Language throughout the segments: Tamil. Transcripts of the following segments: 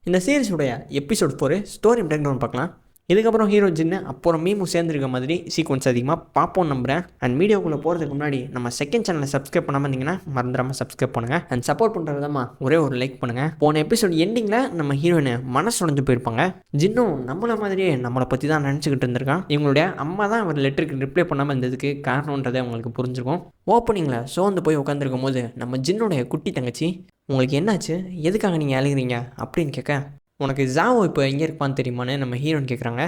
இந்த சீரிஸுடைய எபிசோட் 4 ஸ்டோரி பிரேக் டவுன் பார்க்கலாம். இதுக்கப்புறம் ஹீரோ ஜின்னு அப்புறம் மீமும் சேர்ந்துருக்க மாதிரி சீக்வன்ஸ் அதிகமாக பார்ப்போம் நம்புகிறேன். அண்ட் வீடியோக்குள்ளே போகிறதுக்கு முன்னாடி நம்ம செகண்ட் சேனலை சப்ஸ்கிரைப் பண்ணாமல் இருந்தீங்கன்னா மறந்துடாமல் சப்ஸ்கிரைப் பண்ணுங்கள். அண்ட் சப்போர்ட் பண்ணுற விதமாக ஒரே ஒரு லைக் பண்ணுங்கள். போன எபிசோட் எண்டிங்கில் நம்ம ஹீரோயினை மனசு உடைஞ்சு போயிருப்பாங்க. ஜின்னும் நம்மளை மாதிரியே நம்மளை பற்றி தான் நினச்சிக்கிட்டு இருந்திருக்கான். இவங்களுடைய அம்மா தான் அவர் லெட்டருக்கு ரிப்ளை பண்ணாமல் இருந்ததுக்கு காரணன்றதை அவங்களுக்கு புரிஞ்சிருக்கும். ஓப்பனிங்கில் சோர்ந்து போய் உட்காந்துருக்கும் போது நம்ம ஜின்னுடைய குட்டி தங்கச்சி, உங்களுக்கு என்னாச்சு, எதுக்காக நீங்கள் அழுகிறீங்க அப்படின்னு கேட்க, உனக்கு ஜாவோ இப்போ எங்கே இருப்பான்னு தெரியுமான்னு நம்ம ஹீரோன்னு கேட்குறாங்க.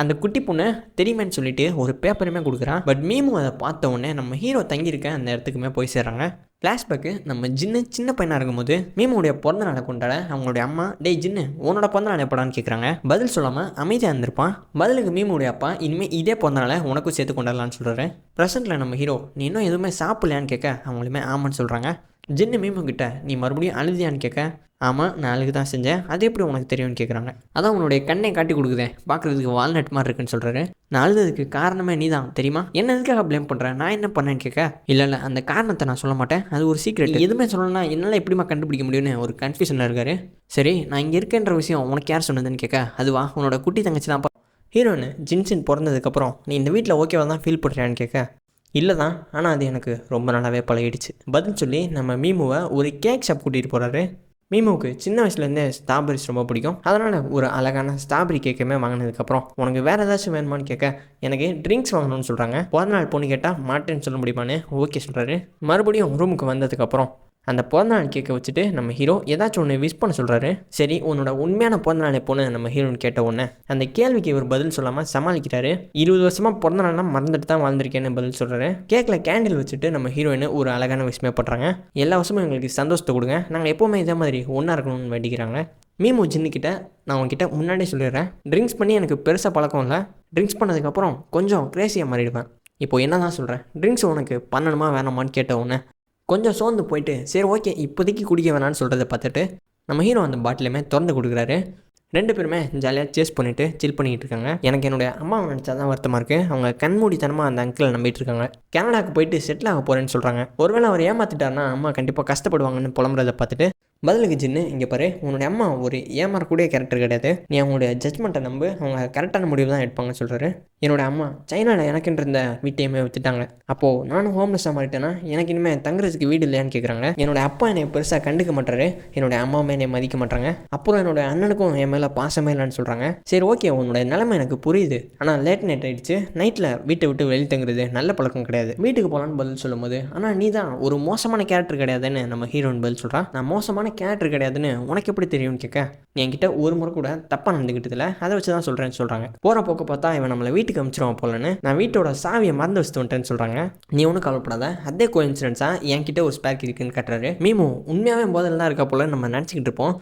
அந்த குட்டி பொண்ணு தெரியுமேன்னு சொல்லிட்டு ஒரு பேப்பருமே கொடுக்குறான். பட் மீமும் அதை பார்த்த உடனே நம்ம ஹீரோ தங்கியிருக்க அந்த இடத்துக்குமே போய் சேர்றாங்க. ஃப்ளாஷ்பேக்கு நம்ம ஜின்னு சின்ன பையனாக இருக்கும்போது மீமுடைய பிறந்த நாளை கொண்டாட அவங்களுடைய அம்மா, டேய் ஜின்னு உன்னோட பிறந்த நாள் எப்படான்னு கேட்குறாங்க. பதில் சொல்லாமல் அமைதியாக இருந்திருப்பான். பதிலுக்கு மீமுடைய அப்பா, இனிமேல் இதே பிறந்த நாளை உனக்கும் சேர்த்து கொண்டாடலான்னு சொல்கிறாரு. ப்ரெசென்ட்டில் நம்ம ஹீரோ, நீ இன்னும் எதுவுமே சாப்பிடலையான்னு கேட்க அவங்களுமே ஆமான்னு சொல்கிறாங்க. ஜின்னு மீமு கிட்ட, நீ மறுபடியும் அழுதியான்னு கேட்க, ஆமாம் நான் அழுகு தான் செஞ்சேன், அது எப்படி உனக்கு தெரியும்னு கேட்குறாங்க. அதான் உன்னுடைய கண்ணை காட்டி கொடுக்குதே, பார்க்குறதுக்கு வால்நட் மாதிரி இருக்குன்னு சொல்கிறாரு. நான் அழுதுக்கு காரணமே நீ தான் தெரியுமா, என்ன எதுக்காக ப்ளேம் பண்ணுறேன், நான் என்ன பண்ணேன்னு கேட்க, இல்லை அந்த காரணத்தை நான் சொல்ல மாட்டேன், அது ஒரு சீக்ரெட், எதுவுமே சொல்லணும்னா என்னால் எப்படிமா கண்டுபிடிக்க முடியும்னு ஒரு கன்ஃபியூஷனில் இருக்காரு. சரி நான் இங்கே இருக்கேன்ற விஷயம் உனக்கு யார் சொன்னதுன்னு கேட்க, அதுவா உன்னோட குட்டி தங்கச்சி தான். ஹீரோயின் ஜின்சின் பிறந்ததுக்கப்புறம் நீ இந்த வீட்டில் ஓகேவா தான் ஃபீல் பண்ணுறியான்னு கேட்க, இல்லை தான், ஆனால் அது எனக்கு ரொம்ப நல்லாவே பழகிடுச்சு பதில் சொல்லி நம்ம மீமுவை ஒரு கேக் ஷாப் கூட்டிகிட்டு போகிறாரு. மீமுவுக்கு சின்ன வயசுலேருந்தே ஸ்ட்ராபெரிஸ் ரொம்ப பிடிக்கும். அதனால் ஒரு அழகான ஸ்ட்ராபெரி கேக்குமே வாங்கினதுக்கப்புறம் உனக்கு வேறு ஏதாச்சும் வேணுமான்னு கேட்க, எனக்கு ட்ரிங்க்ஸ் வாங்கணும்னு சொல்கிறாங்க. பிறந்த நாள் பொண்ணு கேட்டால் மாட்டேன்னு சொல்ல முடியுமான்னு ஓகே சொல்கிறாரு. மறுபடியும் ரூமுக்கு வந்ததுக்கப்புறம் அந்த பிறந்தநாள் கேட்க வச்சுட்டு நம்ம ஹீரோ ஏதாச்சும் ஒன்று விஷ் பண்ண சொல்கிறாரு. சரி உன்னோட உண்மையான பிறந்தநாள் எப்போன்னு நம்ம ஹீரோன்னு கேட்ட உடனே அந்த கேள்விக்கு இவர் பதில் சொல்லாமல் சமாளிக்கிறாரு. 20 வருஷமாக பிறந்தநாள்லாம் மறந்துட்டு தான் வாழ்ந்திருக்கேன்னு பதில் சொல்கிறாரு. கேக்கில் கேண்டில் வச்சுட்டு நம்ம ஹீரோயின் ஒரு அழகான விஷயமே பண்ணுறாங்க. எல்லா வருஷமும் எங்களுக்கு சந்தோஷத்தை கொடுங்க, நாங்கள் எப்போவுமே இதே மாதிரி ஒன்றா இருக்கணும்னு வேண்டிக்கிறாங்க. மீமு ஜின்னுக்கிட்ட, நான் உங்ககிட்ட முன்னாடியே சொல்லிடுறேன், ட்ரிங்க்ஸ் பண்ணி எனக்கு பெருசாக பழக்கம் இல்லை, ட்ரிங்க்ஸ் பண்ணதுக்கப்புறம் கொஞ்சம் கிரேசியாக மாறிடுவேன். இப்போது என்ன தான் சொல்கிறேன், ட்ரிங்க்ஸ் உனக்கு பண்ணணுமா வேணாமான்னு கேட்ட உடனே கொஞ்சம் சோர்ந்து போயிட்டு சரி ஓகே இப்போதைக்கு குடிக்க வேணான்னு சொல்கிறத பார்த்துட்டு நம்ம ஹீரோ அந்த பாட்டிலுமே திறந்து கொடுக்குறாரு. 2 பேருமே ஜாலியாக சேஸ் பண்ணிவிட்டு சில் பண்ணிக்கிட்டு இருக்காங்க. எனக்கு என்னுடைய அம்மாவை நினச்சா தான் வருத்தமாக இருக்குது. அவங்க கண்மூடித்தனமாக அந்த அங்கிளை நம்பிட்டு இருக்காங்க. கனடாவுக்கு போயிட்டு செட்டில் ஆக போகிறேன்னு சொல்கிறாங்க. ஒருவேளை அவர் ஏமாற்றிட்டாருன்னா அம்மா கண்டிப்பாக கஷ்டப்படுவாங்கன்னு புலம்புறதை பார்த்துட்டு பதிலுக்கு ஜின்னு, இங்கே பாரு உன்னுடைய அம்மா ஒரு ஏமாறக்கூடிய கேரக்டர் கிடையாது, நீ அவங்களுடைய ஜட்ஜ்மெண்ட்டை நம்பு, அவங்க கரெக்டான முடிவு தான் எடுப்பாங்கன்னு சொல்கிறாரு. என்னோடய அம்மா சைனாவில் எனக்குன்ற இருந்த வீட்டையுமே விற்றுட்டாங்க, அப்போது நானும் ஹோம்லெஸ்ஸாக மாறிட்டேன்னா எனக்கு இனிமேல் தங்குறதுக்கு வீடு இல்லையான்னு கேட்குறாங்க. என்னோடய அப்பா என்னை பெருசாக கண்டுக்க மாட்டாரு, என்னோடய அம்மாவுமே என்னை மதிக்க மாட்டாங்க, அப்புறம் என்னோடய அண்ணனுக்கும் என் மேலே பாசமே இல்லைன்னு சொல்கிறாங்க. சரி ஓகே உன்னோட நிலைமை எனக்கு புரியுது, ஆனால் லேட் நைட் ஆகிடுச்சு, நைட்டில் வீட்டை விட்டு வெளியே தங்குறது நல்ல பழக்கம் கிடையாது, வீட்டுக்கு போகலான்னு பதில் சொல்லும் போது, ஆனால் நீ தான் ஒரு மோசமான கேரக்டர் கிடையாதுன்னு நம்ம ஹீரோயின் பதில் சொல்கிறான். நான் மோசமான கேரக்டர் கிடையாதுன்னு உனக்கு எப்படி தெரியும்னு கேட்க, நீ என்கிட்ட ஒரு முறை கூட தப்பாக நடந்துக்கிட்டதில்ல, அதை வச்சு தான் சொல்கிறேன்னு சொல்கிறாங்க. போகிற போக்க பார்த்தா இவன் நம்மளை வீட்டுக்கு அனுப்பிச்சிருவான் போலன்னு நான் வீட்டோட சாவியை மறந்து வச்சுட்டு வந்துட்டேன்னு சொல்கிறாங்க. நீ ஒன்றும் கவலைப்படாத, அதே கோஇன்சிடென்ஸாக என்கிட்ட ஒரு ஸ்பேர் இருக்குன்னு கட்டுறாரு. மீமு உண்மையாகவே போதில் தான் இருக்கா போல நம்ம நினச்சிக்கிட்டு இருப்போம்,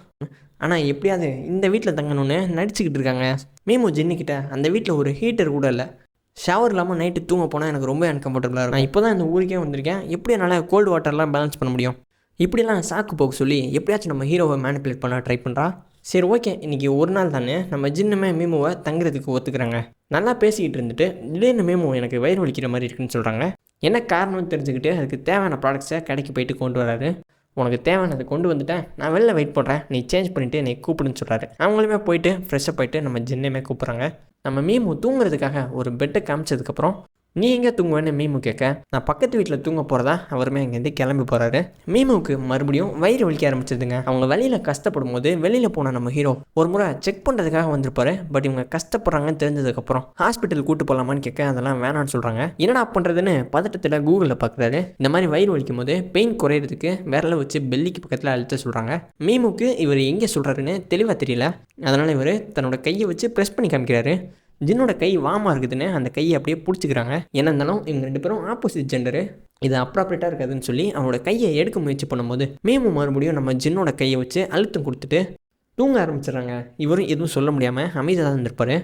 ஆனால் எப்படியாவது இந்த வீட்டில் தங்கணும்னு நடிச்சுக்கிட்டு இருக்காங்க. மீமு ஜின்னுக்கிட்ட அந்த வீட்டில் ஒரு ஹீட்டர் கூட இல்லை, ஷவர் இல்லாமல் நைட்டு தூங்க போனால் எனக்கு ரொம்ப அன்கம்ஃபர்டபுளாக இருக்கும், நான் இப்போ தான் இந்த ஊருக்கே வந்திருக்கேன், எப்படி என்னால் கோல்டு வாட்டர்லாம் பேலன்ஸ் பண்ண முடியும், இப்படிலாம் சாக்கு போக சொல்லி எப்படியாச்சும் நம்ம ஹீரோவை மேனிப்புலேட் பண்ண ட்ரை பண்ணுறா. சரி ஓகே இன்றைக்கி ஒரு நாள் தானே நம்ம ஜின்னுமே மீமுவை தங்குறதுக்கு ஒத்துக்கிறாங்க. நல்லா பேசிக்கிட்டு இருந்துட்டு திடீர்னு மீமு எனக்கு வயிறு வலிக்கிற மாதிரி இருக்குன்னு சொல்கிறாங்க. என்ன காரணம்னு தெரிஞ்சுக்கிட்டு அதுக்கு தேவையான ப்ராடக்ட்ஸை கடைக்கு போயிட்டு கொண்டு வராரு. உனக்கு தேவையானதை கொண்டு வந்துட்டேன், நான் வெளில வெயிட் பண்ணுறேன், நீ சேஞ்ச் பண்ணிவிட்டு என்னை கூப்பிடுன்னு சொல்கிறாரு. அவங்களுமே போயிட்டு ஃப்ரெஷ்ஷாக போயிட்டு நம்ம ஜின்னுமே கூப்பிட்றாங்க. நம்ம மீமு தூங்குறதுக்காக ஒரு பெட்டை காமிச்சதுக்கப்புறம் நீ எங்கே தூங்குவேன்னு மீமு கேட்க, நான் பக்கத்து வீட்டில் தூங்க போகிறதா அவருமே அங்கேருந்து கிளம்பி போகிறாரு. மீமுக்கு மறுபடியும் வயிறு வலிக்க ஆரம்பிச்சதுங்க. அவங்க வெளியில் கஷ்டப்படும் போது வெளியில் போன நம்ம ஹீரோ ஒரு முறை செக் பண்ணுறதுக்காக வந்திருப்பாரு. பட் இவங்க கஷ்டப்படுறாங்கன்னு தெரிஞ்சதுக்கப்புறம் ஹாஸ்பிட்டல் கூட்டு போகலாமான்னு கேட்க அதெல்லாம் வேணான்னு சொல்கிறாங்க. என்னடா பண்ணுறதுன்னு பதட்டத்தில் கூகுளில் பார்க்குறாரு. இந்த மாதிரி வயிறு வலிக்கும் போது பெயின் குறையிறதுக்கு விரலை வச்சு பெல்லிக்கு பக்கத்தில் அழுத்த சொல்கிறாங்க. மீமுக்கு இவர் எங்கே சொல்கிறாருன்னு தெளிவாக தெரியல, அதனால் இவர் தன்னோட கையை வச்சு ப்ரெஸ் பண்ணி காமிக்கிறாரு. ஜின்னோட கை வாமாக இருக்குதுன்னு அந்த கையை அப்படியே பிடிச்சிக்கிறாங்க. என்ன இருந்தாலும் இவங்க 2 பேரும் ஆப்போசிட் ஜெண்டரு, இது அப்ராப்ரேட்டாக இருக்காதுன்னு சொல்லி அவனோட கையை எடுக்க முயற்சி பண்ணும்போது மீமு மறுபடியும் நம்ம ஜின்னோட கையை வச்சு அழுத்தம் கொடுத்துட்டு தூங்க ஆரம்பிச்சிடுறாங்க. இவரும் எதுவும் சொல்ல முடியாமல் அமைதியாக தான் இருந்திருப்பார்.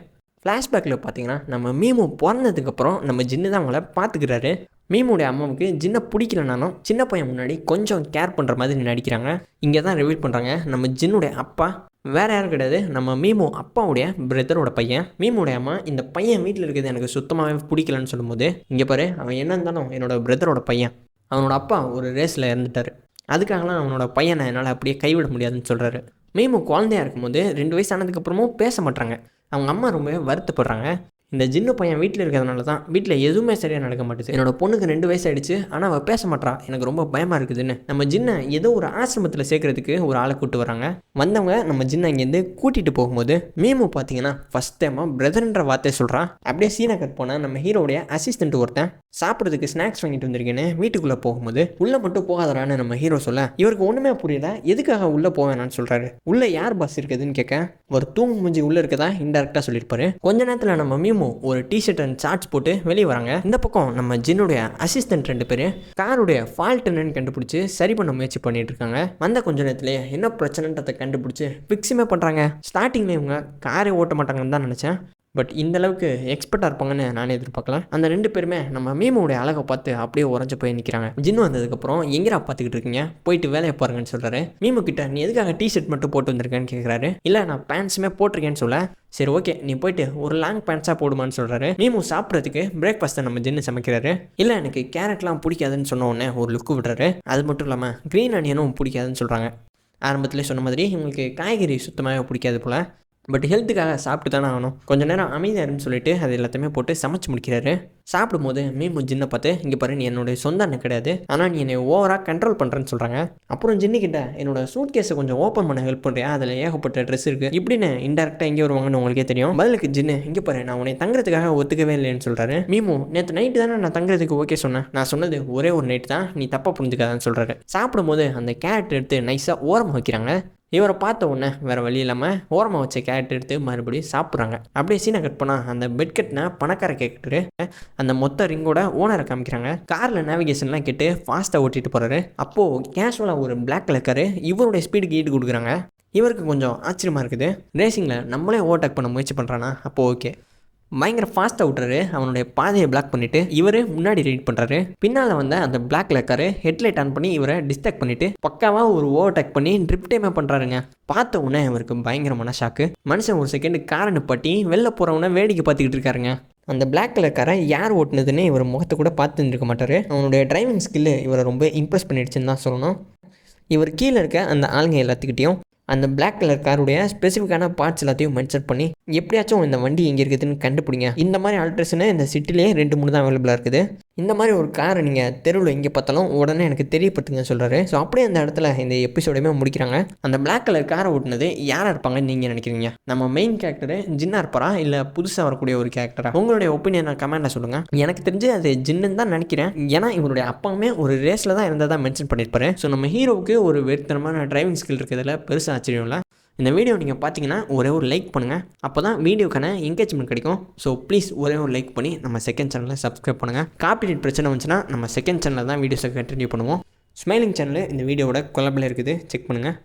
ஃப்ளாஷ்பேக்கில் பார்த்தீங்கன்னா நம்ம மீமு பிறந்ததுக்கப்புறம் நம்ம ஜின்னு தான் அவங்கள பார்த்துக்கிறாரு. மீமுடைய அம்மாவுக்கு ஜின்னை பிடிக்கலனாலும் சின்ன பையன் முன்னாடி கொஞ்சம் கேர் பண்ணுற மாதிரி நடிக்கிறாங்க. இங்கே தான் ரிவீல் பண்ணுறாங்க நம்ம ஜின்னுடைய அப்பா வேறு யாரும் கிடையாது, நம்ம மீமு அப்பாவுடைய பிரதரோட பையன். மீமுடைய அம்மா இந்த பையன் வீட்டில் இருக்கிறது எனக்கு சுத்தமாகவே பிடிக்கலன்னு சொல்லும்போது, இங்கே பாரு அவன் என்ன இருந்தாலும் என்னோட பிரதரோட பையன், அவனோட அப்பா ஒரு ரேஸில் இறந்துட்டார், அதுக்காகலாம் அவனோட பையனை என்னால் அப்படியே கைவிட முடியாதுன்னு சொல்கிறாரு. மீமு குழந்தையாக இருக்கும்போது 2 வயசு ஆனதுக்கப்புறமும் பேச மாட்டாங்க. அவங்க அம்மா ரொம்பவே வருத்தப்படுறாங்க. இந்த ஜின்னு பையன் வீட்டில் இருக்கிறதுனால தான் வீட்டில் எதுவுமே சரியாக நடக்க மாட்டேது. என்னோட பொண்ணுக்கு 2 வயசு ஆயிடுச்சு, ஆனால் அவள் பேச மாட்டா, எனக்கு ரொம்ப பயமாக இருக்குதுன்னு நம்ம ஜின்னை ஏதோ ஒரு ஆசிரமத்தில் சேர்க்கறதுக்கு ஒரு ஆளை கூப்பிட்டு வராங்க. வந்தவங்க நம்ம ஜின்னை இங்கேருந்து கூட்டிகிட்டு போகும்போது மீமு பார்த்தீங்கன்னா ஃபஸ்ட் டைமாக பிரதர்ன்ற வார்த்தையை சொல்கிறான். அப்படியே சீனை கட் போனால் நம்ம ஹீரோடைய அசிஸ்டன்ட் ஒருத்தன் சாப்பிட்றதுக்கு ஸ்நாக்ஸ் வாங்கிட்டு வந்திருக்கேன்னு வீட்டுக்குள்ளே போகும்போது உள்ளே மட்டும் போகாதரான்னு நம்ம ஹீரோ சொல்ல இவருக்கு ஒன்றுமே புரியல. எதுக்காக உள்ளே போவேனான்னு சொல்கிறாரு. உள்ளே யார் பாஸ் இருக்குதுன்னு கேட்க ஒரு தூங்கு மூஞ்சி உள்ளே இருக்கதா இன்டெரக்டாக சொல்லியிருப்பாரு. கொஞ்ச நேரத்தில் நம்ம மீமு ஒரு டிஷர்ட் அண்ட் ஷார்ட்ஸ் போட்டு வெளியே வராங்க. இந்த பக்கம் நம்ம ஜின்னுடைய அசிஸ்டன்ட் 2 பேர் காருடைய ஃபால்ட் என்னன்னு கண்டுபிடிச்சி சரி பண்ண முயற்சி பண்ணிட்டு இருக்காங்க. வந்த கொஞ்ச நேரத்திலே என்ன பிரச்சனைன்றதை கண்டுபிடிச்சி ஃபிக்ஸுமே பண்ணுறாங்க. ஸ்டார்டிங்கில் இவங்க காரை ஓட்ட மாட்டாங்கன்னு தான் நினச்சேன், பட் இந்த அளவுக்கு எக்ஸ்பர்ட்டாக இருப்பாங்கன்னு நானே எதிர்பார்க்கல. அந்த 2 பேருமே நம்ம மீமுடைய அழகை பார்த்து அப்படியே உறைஞ்சு போய் நிற்கிறாங்க. ஜின்னு வந்ததுக்கப்புறம் எங்கேரா பார்த்துக்கிட்டு இருக்கீங்க, போயிட்டு வேலையை பாருங்கன்னு சொல்கிறாரு. மீமு கிட்ட நீ எதுக்காக டிஷர்ட் மட்டும் போட்டு வந்திருக்கேன்னு கேட்குறாரு. இல்லை நான் பேண்ட்ஸுமே போட்டிருக்கேன்னு சொல்ல சரி ஓகே நீ போயிட்டு ஒரு லாங் பேண்ட்ஸாக போடுமான்னு சொல்கிறாரு. மீமு சாப்பிட்றதுக்கு பிரேக்ஃபாஸ்ட்டை நம்ம ஜின்னு சமைக்கிறாரு. இல்லை எனக்கு கேரட்லாம் பிடிக்காதுன்னு சொன்ன உடனே ஒரு லுக்கு விடுறாரு. அது மட்டும் இல்லாமல் க்ரீன் ஆனியனும் பிடிக்காதுன்னு சொல்கிறாங்க. ஆரம்பத்திலே சொன்ன மாதிரி இவங்களுக்கு காய்கறி சுத்தமாக பிடிக்காது போல், பட் ஹெல்த்துக்காக சாப்பிட்டு தானே ஆகணும். கொஞ்சம் நேரம் அமைதியாருன்னு சொல்லிட்டு அது எல்லாத்தையுமே போட்டு சமைச்சு முடிக்கிறாரு. சாப்பிடும்போது மீமு ஜின்னை பார்த்து இங்கே பாரு நீ என்னுடைய சொந்த அண்ணன் கிடையாது, ஆனால் நீ என்னை ஓவராக கண்ட்ரோல் பண்ணுறேன்னு சொல்கிறாங்க. அப்புறம் ஜின்னு கிட்ட என்னோட சூட் கேஸை கொஞ்சம் ஓப்பன் பண்ண ஹெல்ப் பண்ணுறியா, அதில் ஏகப்பட்ட ட்ரெஸ் இருக்குது இப்படின்னு இன்டெரக்டாக எங்கே வருவாங்கன்னு உங்களுக்கே தெரியும். பதிலுக்கு ஜின்னு இங்கே பாரு நான் உன்னை தங்குறதுக்காக ஒத்துக்கவே இல்லைன்னு சொல்கிறாரு. மீமு நேற்று நைட்டு தானே நான் தங்குறதுக்கு ஓகே சொன்னேன், நான் சொன்னது ஒரே ஒரு நைட்டு தான், நீ தப்பாக புரிஞ்சுக்காதான்னு சொல்கிறாரு. சாப்பிடும்போது அந்த கேரட் எடுத்து நைஸாக ஓரமாக வைக்கிறாங்க. இவரை பார்த்த உடனே வேறு வழி இல்லாமல் ஓரமாக வச்ச கேரட் எடுத்து மறுபடியும் சாப்பிட்றாங்க. அப்படியே சீனை கட் பண்ணால் அந்த பெட் கட்டின பணக்கார கேட்டு அந்த மொத்த ரிங்கோட ஓனரை காமிக்கிறாங்க. காரில் நேவிகேஷன்லாம் கேட்டு ஃபாஸ்ட்டாக ஓட்டிகிட்டு போகிறாரு. அப்போது கேஷுவலாக ஒரு பிளாக் கலர் காரு இவருடைய ஸ்பீடுக்கு ஈடு கொடுக்குறாங்க. இவருக்கு கொஞ்சம் ஆச்சரியமாக இருக்குது. ரேசிங்கில் நம்மளே ஓவர்டேக் பண்ண முயற்சி பண்ணுறானா, அப்போது ஓகே பயங்கர ஃபாஸ்ட்டாக விட்டுறாரு. அவனுடைய பாதையை பிளாக் பண்ணிவிட்டு இவர் முன்னாடி ரைட் பண்ணுறாரு. பின்னால் வந்த அந்த பிளாக் கலர் ஹெட்லைட் ஆன் பண்ணி இவரை டிஸ்ட்ராக்ட் பண்ணிவிட்டு பக்காவாக ஒரு ஓவர்டேக் பண்ணி ட்ரிப் டைமே பண்ணுறாருங்க. பார்த்த உடனே இவருக்கு பயங்கரமான ஷாக்கு. மனுஷன் ஒரு செகண்ட் காரை நிப்பாட்டி வெளில போகிறவனை வேடிக்கை பார்த்துக்கிட்டு இருக்காருங்க. அந்த பிளாக் கலர் காரை யார் ஓட்டுனதுன்னு இவர் முகத்தை கூட பார்த்து இருக்க மாட்டார். அவனுடைய டிரைவிங் ஸ்கில்லு இவரை ரொம்ப இம்ப்ரெஸ் பண்ணிடுச்சுன்னு தான் சொல்லணும். இவர் கீழே இருக்க அந்த ஆளுங்க எல்லாத்துக்கிட்டையும் அந்த பிளாக் கலர் காருடைய ஸ்பெசிஃபிக்கான பார்ட்ஸ் எல்லாத்தையும் மென்ஷன் பண்ணி எப்படியாச்சும் இந்த வண்டி எங்கே இருக்குதுன்னு கண்டுபிடிங்க. இந்த மாதிரி ஆல்ட்ரேஷனு இந்த சிட்டிலே 2-3 தான் அவைலபிளாக இருக்குது. இந்த மாதிரி ஒரு காரை நீங்கள் தெருவில் எங்கே பார்த்தாலும் உடனே எனக்கு தெரியப்படுத்துங்க சொல்கிறாரு. ஸோ அப்படியே அந்த இடத்துல இந்த எபிசோடையுமே முடிக்கிறாங்க. அந்த பிளாக் கலர் காரை ஓட்டுனது யாராக இருப்பாங்கன்னு நீங்கள் நினைக்கிறீங்க? நம்ம மெயின் கேரக்டரு ஜின்னா இருப்பாரா இல்லை புதுசாக வரக்கூடிய ஒரு கேரக்டரா? உங்களுடைய ஒப்பீனியனை கமெண்ட்டில் சொல்லுங்கள். எனக்கு தெரிஞ்சு அது ஜின்னு தான் நினைக்கிறேன். ஏன்னா இவருடைய அப்பாவுமே ஒரு ரேஸில் தான் இருந்ததாக மென்ஷன் பண்ணியிருப்பாரு. ஸோ நம்ம ஹீரோவுக்கு ஒரு வெறித்தனமான டிரைவிங் ஸ்கில் இருக்கிறதுல பெருசாக ஆச்சரியம் இல்லை. இந்த வீடியோ நீங்கள் பார்த்தீங்கன்னா ஒரே ஒரு லைக் பண்ணுங்கள், அப்போ தான் வீடியோக்கான என்கேஜ்மெண்ட் கிடைக்கும். ஸோ ப்ளீஸ் ஒரே ஒரு லைக் பண்ணி நம்ம செகண்ட் சேனலில் சப்ஸ்கிரைப் பண்ணுங்கள். காப்பிரைட் பிரச்சனை வந்துச்சுன்னா நம்ம செகண்ட் சேனலில் தான் வீடியோஸை கண்டினியூ பண்ணுவோம். ஸ்மைலிங் சேனல் இந்த வீடியோவோட கொலாபில் இருக்குது, செக் பண்ணுங்கள்.